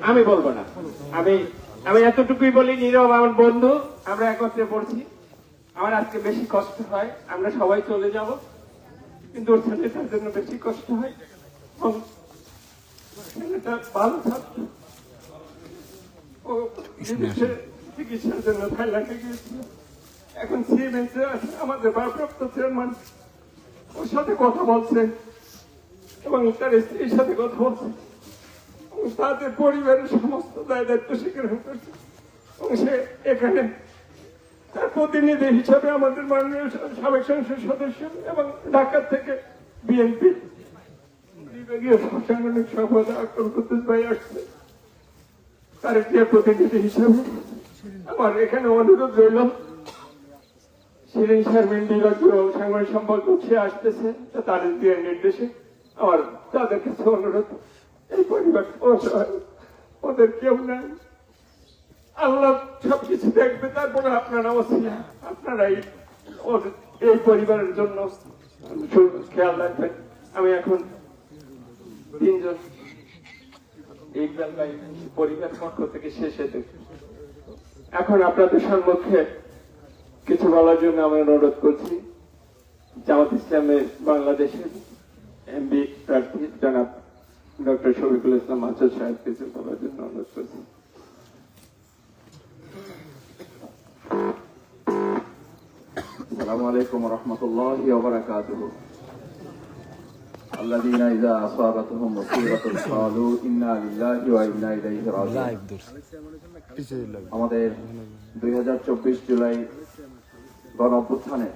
আমি বলবো না, আমি আমি এতটুকুই বলি, নীরব আমার বন্ধু, আমরা একত্রে পড়ছি। আমার আজকে বেশি কষ্ট হয়, আমরা সবাই চলে যাব, কিন্তু ওর ছেলেটার জন্য বেশি কষ্ট হয়। ছেলেটা ভালো থাকতো, ও চিকিৎসার জন্য থাইল্যান্ডে গিয়েছিল, এখন সিএমএসে আছে, আমাদের ভারপ্রাপ্ত চেয়ারম্যান ওর সাথে কথা বলছে এবং তার স্ত্রীর সাথে কথা বলছে, তাদের পরিবারের সমস্ত দায় দায়িত্ব স্বীকার করছে এবং সে এখানে তার প্রতিনিধি হিসাবে আমাদের মাননীয় সাবেক সংসদ সদস্য এবং ঢাকা থেকে বিএনপি বিভাগীয় সাংগঠনিক সভাপতি আক্রম কুদ্দুস ভাই আসছে, তার একটি প্রতিনিধি হিসাবে আমার এখানে অনুরোধ রইল, শিরিন শারমিন বিভাগীয় সাংগঠনিক সম্পর্ক সে আসতেছে, তার দিয়ে নির্দেশে আমার তাদের কাছে অনুরোধ, এই পরিবার ওদের কেউ নাই, আল্লাহ সবকিছু দেখবে, তারপরে আপনারা আপনারাই এই পরিবারের জন্য খেয়াল রাখবেন। আমি এখন তিনজন ইকবাল ভাই পরিবার পক্ষ থেকে শেষে দেখি, এখন আপনাদের সম্মুখে কিছু বলার জন্য আমি অনুরোধ করছি জামাত ইসলামের বাংলাদেশের এমপি প্রার্থী জনাব ডক্টর শফিকুল ইসলাম মাসুদ সাহেব কিছু বলার জন্য অনুরোধ করছি। আসসালামু আলাইকুম ওয়া রাহমাতুল্লাহি ওয়া বারাকাতুহু। আল্লাযীনা ইযা আসাবাতুহুম মুসীবাতুন ক্বালু ইন্না লিল্লাহি ওয়া ইন্না ইলাইহি রাজিউন। আমাদের 2024 জুলাই গণ অভ্যুত্থানে